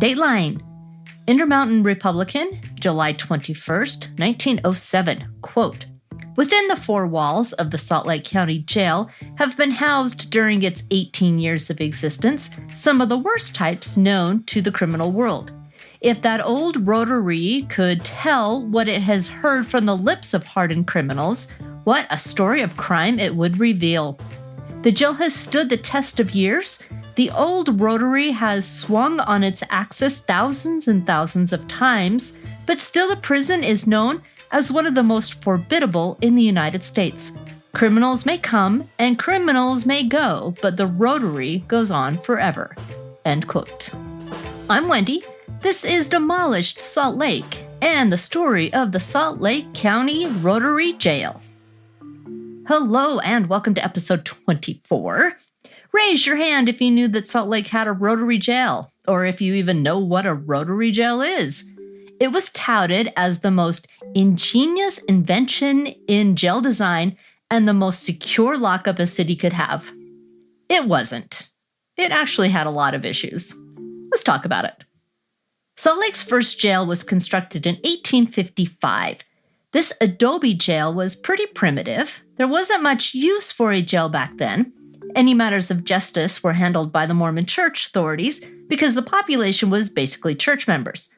Dateline. Intermountain Republican, July 21st, 1907. Quote, within the four walls of the Salt Lake County Jail have been housed during its 18 years of existence some of the worst types known to the criminal world. If that old Rotary could tell what it has heard from the lips of hardened criminals, what a story of crime it would reveal. The jail has stood the test of years. The old Rotary has swung on its axis thousands and thousands of times, but still the prison is known as one of the most formidable in the United States. Criminals may come and criminals may go, but the Rotary goes on forever. End quote. I'm Wendy. This is Demolished Salt Lake and the story of the Salt Lake County Rotary Jail. Hello and welcome to episode 24. Raise your hand if you knew that Salt Lake had a Rotary jail, or if you even know what a Rotary jail is. It was touted as the most ingenious invention in jail design and the most secure lockup a city could have. It wasn't. It actually had a lot of issues. Let's talk about it. Salt Lake's first jail was constructed in 1855. This adobe jail was pretty primitive. There wasn't much use for a jail back then. Any matters of justice were handled by the Mormon church authorities because the population was basically church members.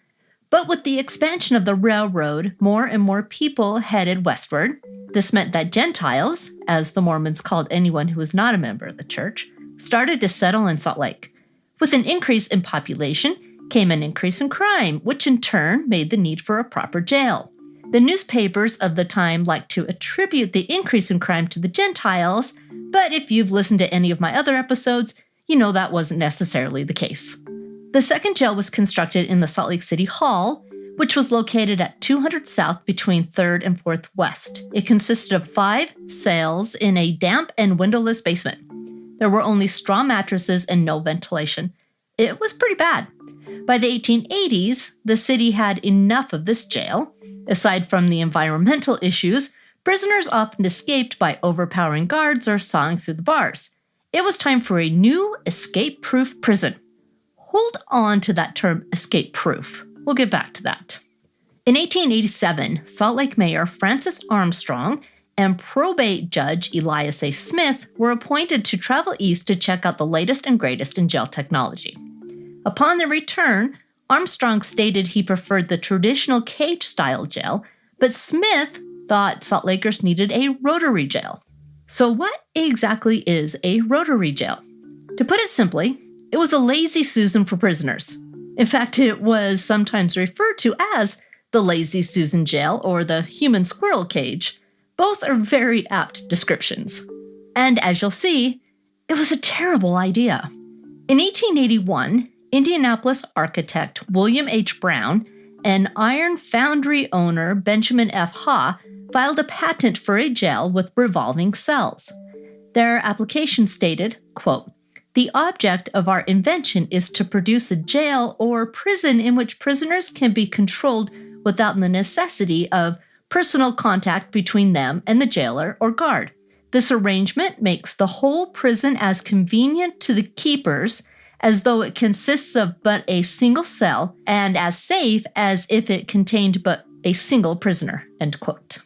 But with the expansion of the railroad, more and more people headed westward. This meant that Gentiles, as the Mormons called anyone who was not a member of the church, started to settle in Salt Lake. With an increase in population came an increase in crime, which in turn made the need for a proper jail. The newspapers of the time liked to attribute the increase in crime to the Gentiles, but if you've listened to any of my other episodes, you know that wasn't necessarily the case. The second jail was constructed in the Salt Lake City Hall, which was located at 200 South between 3rd and 4th West. It consisted of 5 cells in a damp and windowless basement. There were only straw mattresses and no ventilation. It was pretty bad. By the 1880s, the city had enough of this jail. Aside from the environmental issues, prisoners often escaped by overpowering guards or sawing through the bars. It was time for a new escape-proof prison. Hold on to that term, escape-proof. We'll get back to that. In 1887, Salt Lake Mayor Francis Armstrong and probate judge Elias A. Smith were appointed to travel east to check out the latest and greatest in jail technology. Upon their return, Armstrong stated he preferred the traditional cage-style jail, but Smith thought Salt Lakers needed a Rotary jail. So what exactly is a Rotary jail? To put it simply, it was a lazy Susan for prisoners. In fact, it was sometimes referred to as the Lazy Susan jail or the human squirrel cage. Both are very apt descriptions. And as you'll see, it was a terrible idea. In 1881, Indianapolis architect William H. Brown and iron foundry owner Benjamin F. Ha filed a patent for a jail with revolving cells. Their application stated, quote, the object of our invention is to produce a jail or prison in which prisoners can be controlled without the necessity of personal contact between them and the jailer or guard. This arrangement makes the whole prison as convenient to the keepers as though it consists of but a single cell, and as safe as if it contained but a single prisoner, end quote.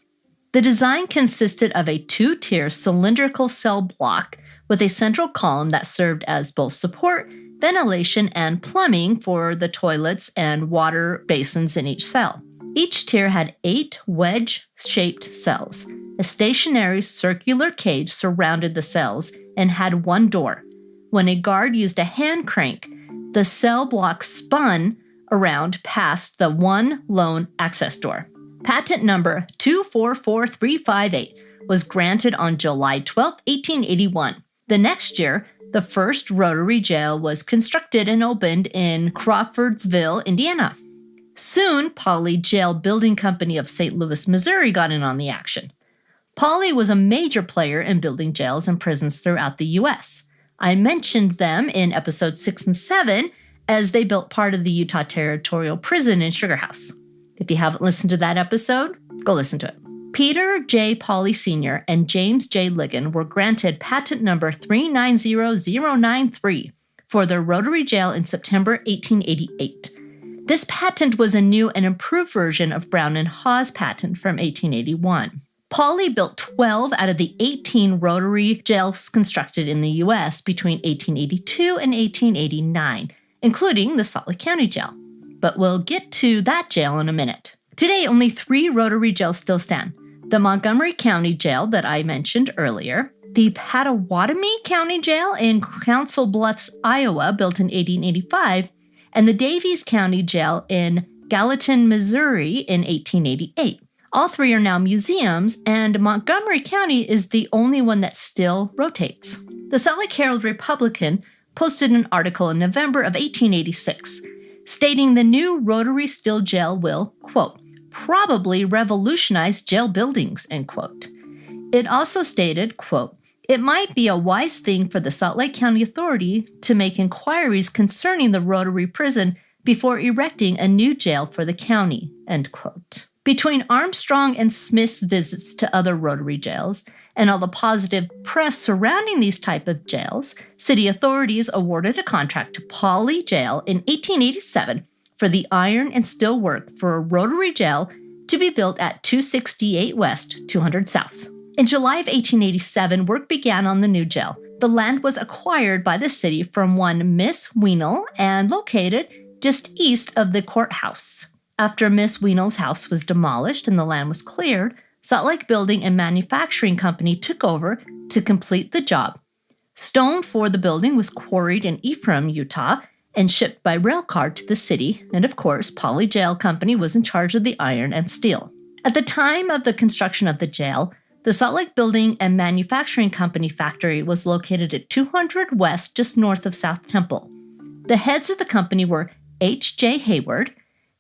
The design consisted of a 2-tier cylindrical cell block with a central column that served as both support, ventilation, and plumbing for the toilets and water basins in each cell. Each tier had 8 wedge-shaped cells. A stationary circular cage surrounded the cells and had one door. When a guard used a hand crank, the cell block spun around past the one lone access door. Patent number 244358 was granted on July 12, 1881. The next year, the first Rotary jail was constructed and opened in Crawfordsville, Indiana. Soon, Pauley Jail Building Company of St. Louis, Missouri got in on the action. Pauley was a major player in building jails and prisons throughout the U.S. I mentioned them in episodes 6 and 7 as they built part of the Utah Territorial Prison in Sugar House. If you haven't listened to that episode, go listen to it. Peter J. Pauley Sr. and James J. Ligon were granted patent number 390093 for the Rotary jail in September 1888. This patent was a new and improved version of Brown and Hawes' patent from 1881. Pauley built 12 out of the 18 Rotary jails constructed in the U.S. between 1882 and 1889, including the Salt Lake County Jail. But we'll get to that jail in a minute. Today, only 3 Rotary jails still stand. The Montgomery County Jail that I mentioned earlier, the Pottawatomie County Jail in Council Bluffs, Iowa, built in 1885, and the Davies County Jail in Gallatin, Missouri in 1888. All 3 are now museums, and Montgomery County is the only one that still rotates. The Salt Lake Herald-Republican posted an article in November of 1886 stating the new Rotary Still Jail will, quote, probably revolutionize jail buildings, end quote. It also stated, quote, it might be a wise thing for the Salt Lake County Authority to make inquiries concerning the Rotary Prison before erecting a new jail for the county, end quote. Between Armstrong and Smith's visits to other Rotary jails and all the positive press surrounding these type of jails, city authorities awarded a contract to Pauley Jail in 1887 for the iron and steel work for a Rotary jail to be built at 268 West, 200 South. In July of 1887, work began on the new jail. The land was acquired by the city from one Miss Wienel and located just east of the courthouse. After Miss Wienel's house was demolished and the land was cleared, Salt Lake Building and Manufacturing Company took over to complete the job. Stone for the building was quarried in Ephraim, Utah, and shipped by rail car to the city, and of course, Pauley Jail Company was in charge of the iron and steel. At the time of the construction of the jail, the Salt Lake Building and Manufacturing Company factory was located at 200 West, just north of South Temple. The heads of the company were H.J. Hayward,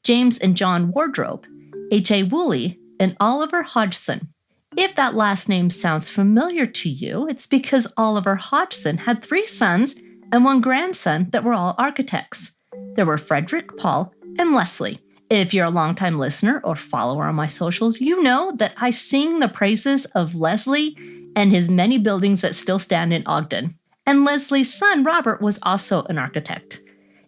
James and John Wardrobe, H.A. Woolley, and Oliver Hodgson. If that last name sounds familiar to you, it's because Oliver Hodgson had 3 sons and 1 grandson that were all architects. There were Frederick, Paul, and Leslie. If you're a longtime listener or follower on my socials, you know that I sing the praises of Leslie and his many buildings that still stand in Ogden. And Leslie's son, Robert, was also an architect.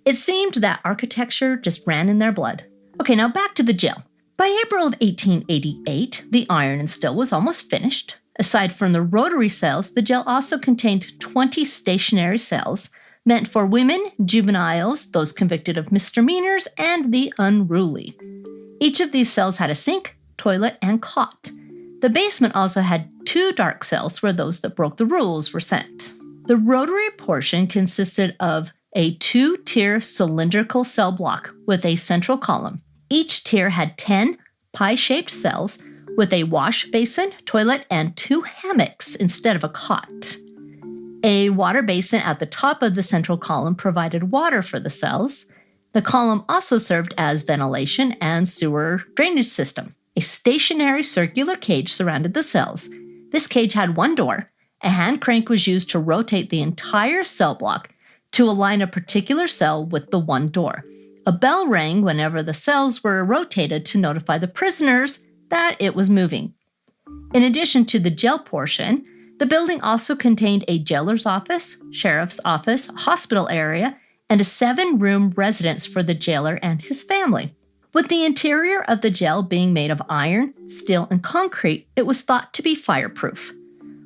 It seemed that architecture just ran in their blood. Okay, now back to the jail. By April of 1888, the iron and steel was almost finished. Aside from the Rotary cells, the jail also contained 20 stationary cells meant for women, juveniles, those convicted of misdemeanors, and the unruly. Each of these cells had a sink, toilet, and cot. The basement also had 2 dark cells where those that broke the rules were sent. The Rotary portion consisted of a 2-tier cylindrical cell block with a central column. Each tier had 10 pie-shaped cells with a wash basin, toilet, and 2 hammocks instead of a cot. A water basin at the top of the central column provided water for the cells. The column also served as ventilation and sewer drainage system. A stationary circular cage surrounded the cells. This cage had 1 door. A hand crank was used to rotate the entire cell block to align a particular cell with the 1 door. A bell rang whenever the cells were rotated to notify the prisoners that it was moving. In addition to the jail portion, the building also contained a jailer's office, sheriff's office, hospital area, and a 7-room residence for the jailer and his family. With the interior of the jail being made of iron, steel, and concrete, it was thought to be fireproof.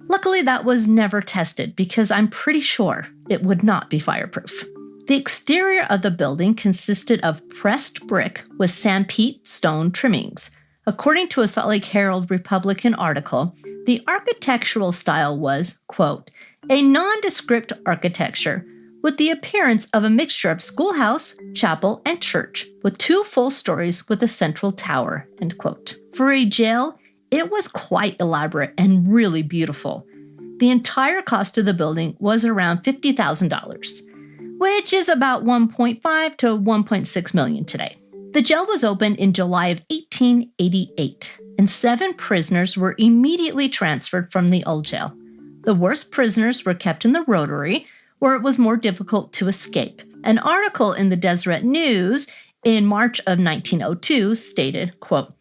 Luckily, that was never tested because I'm pretty sure it would not be fireproof. The exterior of the building consisted of pressed brick with sandpeat stone trimmings. According to a Salt Lake Herald-Republican article, the architectural style was, quote, a nondescript architecture with the appearance of a mixture of schoolhouse, chapel, and church, with 2 full stories with a central tower, end quote. For a jail, it was quite elaborate and really beautiful. The entire cost of the building was around $50,000, which is about $1.5 to $1.6 million today. The jail was opened in July of 1888, and 7 prisoners were immediately transferred from the old jail. The worst prisoners were kept in the Rotary, where it was more difficult to escape. An article in the Deseret News in March of 1902 stated, quote,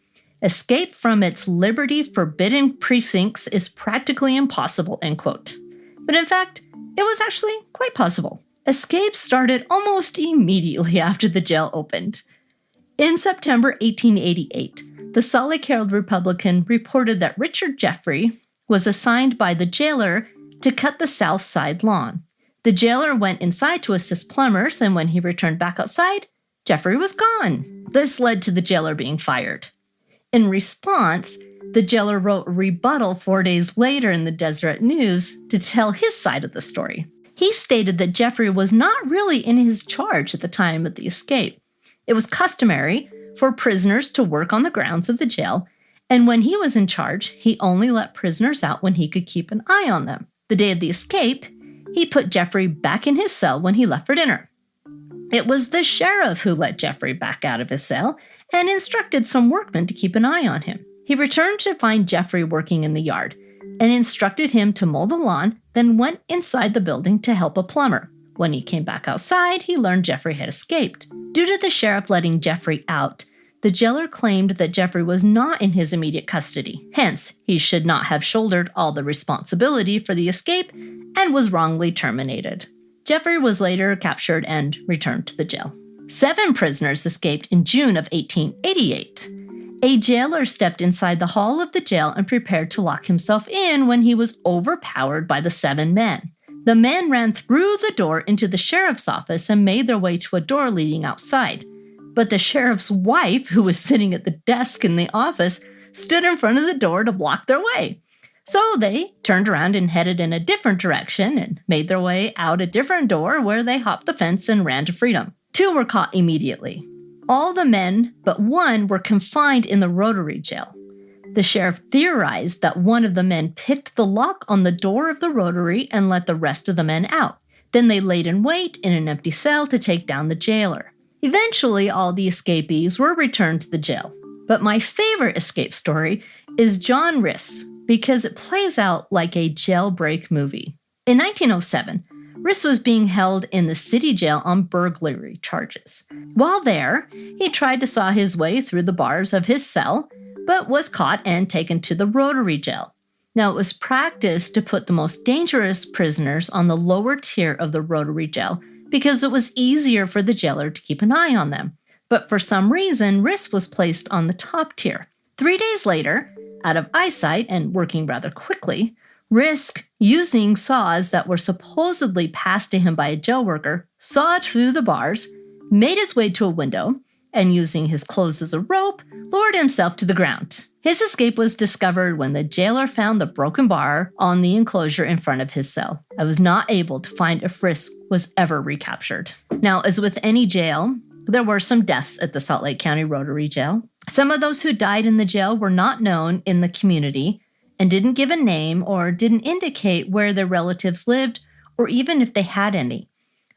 escape from its liberty-forbidden precincts is practically impossible, end quote. But in fact, it was actually quite possible. Escapes started almost immediately after the jail opened. In September 1888, the Salt Lake Herald-Republican reported that Richard Jeffrey was assigned by the jailer to cut the south side lawn. The jailer went inside to assist plumbers, and when he returned back outside, Jeffrey was gone. This led to the jailer being fired. In response, the jailer wrote a rebuttal 4 days later in the Deseret News to tell his side of the story. He stated that Jeffrey was not really in his charge at the time of the escape. It was customary for prisoners to work on the grounds of the jail, and when he was in charge, he only let prisoners out when he could keep an eye on them. The day of the escape, he put Jeffrey back in his cell when he left for dinner. It was the sheriff who let Jeffrey back out of his cell and instructed some workmen to keep an eye on him. He returned to find Jeffrey working in the yard and instructed him to mow the lawn, then went inside the building to help a plumber. When he came back outside, he learned Jeffrey had escaped. Due to the sheriff letting Jeffrey out, the jailer claimed that Jeffrey was not in his immediate custody. Hence, he should not have shouldered all the responsibility for the escape and was wrongly terminated. Jeffrey was later captured and returned to the jail. 7 prisoners escaped in June of 1888. A jailer stepped inside the hall of the jail and prepared to lock himself in when he was overpowered by the 7 men. The men ran through the door into the sheriff's office and made their way to a door leading outside. But the sheriff's wife, who was sitting at the desk in the office, stood in front of the door to block their way. So they turned around and headed in a different direction and made their way out a different door where they hopped the fence and ran to freedom. 2 were caught immediately. All the men but 1 were confined in the Rotary jail. The sheriff theorized that one of the men picked the lock on the door of the Rotary and let the rest of the men out. Then they laid in wait in an empty cell to take down the jailer. Eventually, all the escapees were returned to the jail. But my favorite escape story is John Riss, because it plays out like a jailbreak movie. In 1907, Riss was being held in the city jail on burglary charges. While there, he tried to saw his way through the bars of his cell, but was caught and taken to the Rotary jail. Now, it was practice to put the most dangerous prisoners on the lower tier of the Rotary jail because it was easier for the jailer to keep an eye on them. But for some reason, Riss was placed on the top tier. 3 days later, out of eyesight and working rather quickly, Riss, using saws that were supposedly passed to him by a jail worker, sawed through the bars, made his way to a window, and using his clothes as a rope, lowered himself to the ground. His escape was discovered when the jailer found the broken bar on the enclosure in front of his cell. I was not able to find if Riss was ever recaptured. Now, as with any jail, there were some deaths at the Salt Lake County Rotary Jail. Some of those who died in the jail were not known in the community and didn't give a name or didn't indicate where their relatives lived or even if they had any.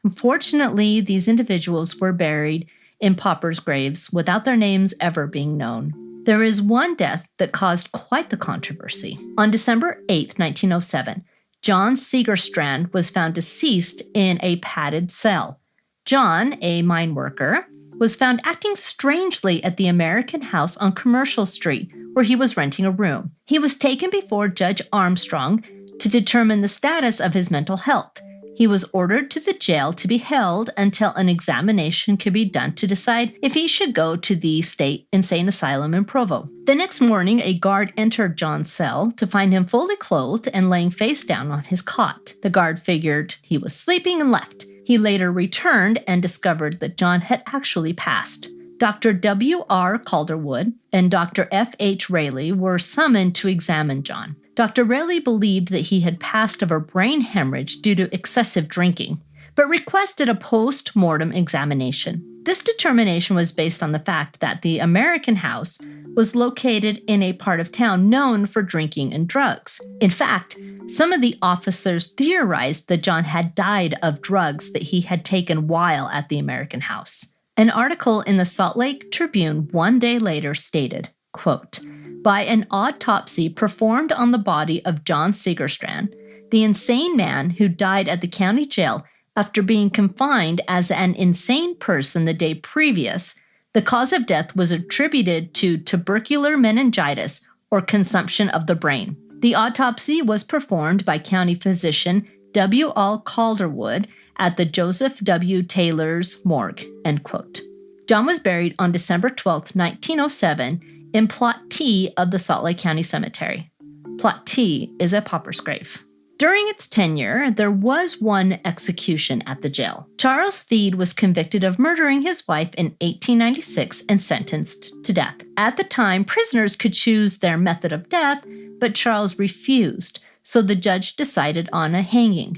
Unfortunately, these individuals were buried in paupers' graves without their names ever being known. There is one death that caused quite the controversy. On December 8, 1907, John Segerstrand was found deceased in a padded cell. John, a mine worker, was found acting strangely at the American House on Commercial Street, where he was renting a room. He was taken before Judge Armstrong to determine the status of his mental health. He was ordered to the jail to be held until an examination could be done to decide if he should go to the State Insane Asylum in Provo. The next morning, a guard entered John's cell to find him fully clothed and laying face down on his cot. The guard figured he was sleeping and left. He later returned and discovered that John had actually passed. Dr. W.R. Calderwood and Dr. F.H. Rayleigh were summoned to examine John. Dr. Rayleigh believed that he had passed of a brain hemorrhage due to excessive drinking, but requested a post-mortem examination. This determination was based on the fact that the American House was located in a part of town known for drinking and drugs. In fact, some of the officers theorized that John had died of drugs that he had taken while at the American House. An article in the Salt Lake Tribune 1 day later stated, quote, "By an autopsy performed on the body of John Segerstrand, the insane man who died at the county jail after being confined as an insane person the day previous, the cause of death was attributed to tubercular meningitis or consumption of the brain. The autopsy was performed by county physician W.L. Calderwood at the Joseph W. Taylor's morgue, end quote. John was buried on December 12, 1907, in Plot T of the Salt Lake County Cemetery. Plot T is a pauper's grave. During its tenure, there was one execution at the jail. Charles Theed was convicted of murdering his wife in 1896 and sentenced to death. At the time, prisoners could choose their method of death, but Charles refused, so the judge decided on a hanging.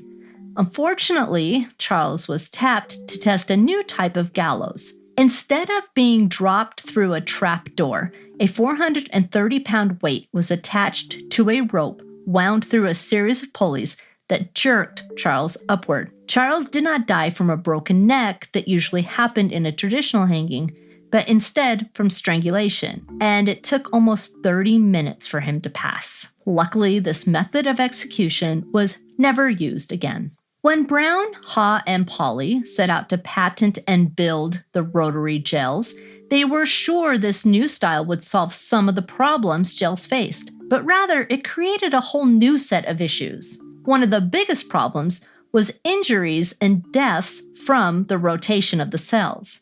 Unfortunately, Charles was tapped to test a new type of gallows. Instead of being dropped through a trap door, a 430-pound weight was attached to a rope wound through a series of pulleys that jerked Charles upward. Charles did not die from a broken neck that usually happened in a traditional hanging, but instead from strangulation, and it took almost 30 minutes for him to pass. Luckily, this method of execution was never used again. When Brown, Haw, and Pauley set out to patent and build the Rotary jails, they were sure this new style would solve some of the problems jails faced, but rather it created a whole new set of issues. One of the biggest problems was injuries and deaths from the rotation of the cells.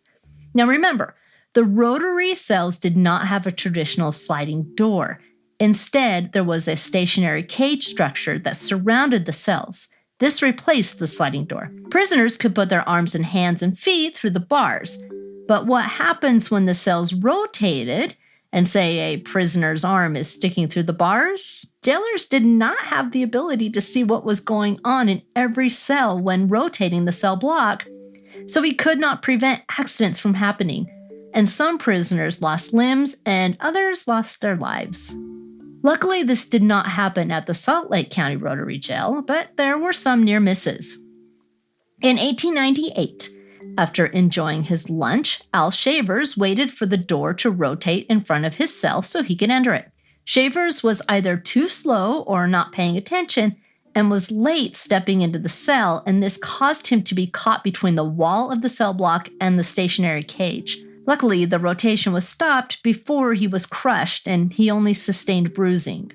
Now remember, the Rotary cells did not have a traditional sliding door. Instead, there was a stationary cage structure that surrounded the cells. This replaced the sliding door. Prisoners could put their arms and hands and feet through the bars. But what happens when the cells rotated and say a prisoner's arm is sticking through the bars? Jailers did not have the ability to see what was going on in every cell when rotating the cell block, so he could not prevent accidents from happening, and some prisoners lost limbs and others lost their lives. Luckily, this did not happen at the Salt Lake County Rotary Jail, but there were some near misses. In 1898, after enjoying his lunch, Al Shavers waited for the door to rotate in front of his cell so he could enter it. Shavers was either too slow or not paying attention and was late stepping into the cell, and this caused him to be caught between the wall of the cell block and the stationary cage. Luckily, the rotation was stopped before he was crushed, and he only sustained bruising.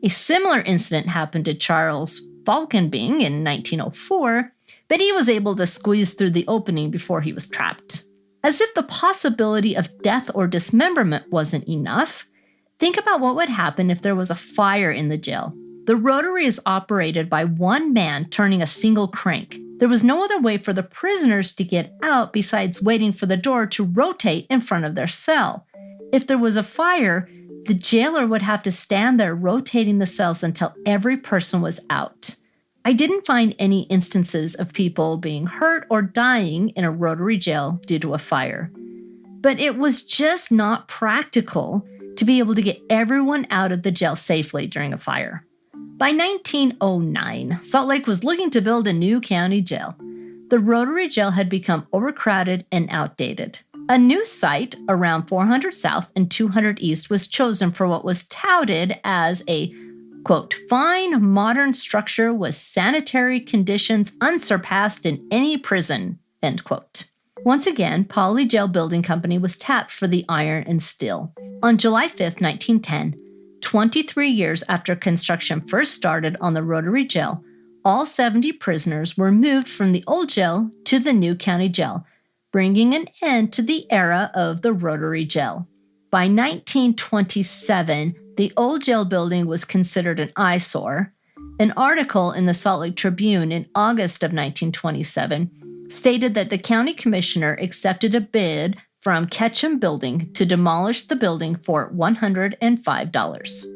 A similar incident happened to Charles Falkenbing in 1904, but he was able to squeeze through the opening before he was trapped. As if the possibility of death or dismemberment wasn't enough, think about what would happen if there was a fire in the jail. The Rotary is operated by one man turning a single crank. There was no other way for the prisoners to get out besides waiting for the door to rotate in front of their cell. If there was a fire, the jailer would have to stand there rotating the cells until every person was out. I didn't find any instances of people being hurt or dying in a Rotary jail due to a fire. But it was just not practical to be able to get everyone out of the jail safely during a fire. By 1909, Salt Lake was looking to build a new county jail. The Rotary jail had become overcrowded and outdated. A new site around 400 South and 200 East was chosen for what was touted as a, quote, fine modern structure with sanitary conditions unsurpassed in any prison, end quote. Once again, Pauley Jail Building Company was tapped for the iron and steel. On July 5, 1910, 23 years after construction first started on the Rotary Jail, all 70 prisoners were moved from the old jail to the new county jail, bringing an end to the era of the Rotary Jail. By 1927, the old jail building was considered an eyesore. An article in the Salt Lake Tribune in August of 1927 stated that the county commissioner accepted a bid from Ketchum Building to demolish the building for $105.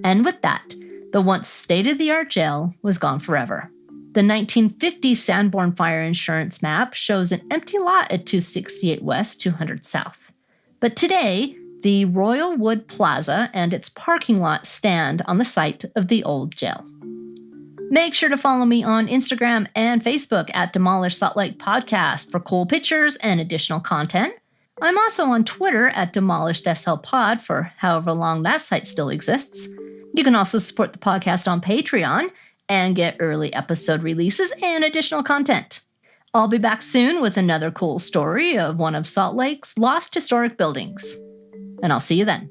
And with that, the once state-of-the-art jail was gone forever. The 1950 Sanborn Fire Insurance map shows an empty lot at 268 West, 200 South. But today, the Royal Wood Plaza and its parking lot stand on the site of the old jail. Make sure to follow me on Instagram and Facebook at Demolish Salt Lake Podcast for cool pictures and additional content. I'm also on Twitter at Demolished SL Pod for however long that site still exists. You can also support the podcast on Patreon and get early episode releases and additional content. I'll be back soon with another cool story of one of Salt Lake's lost historic buildings. And I'll see you then.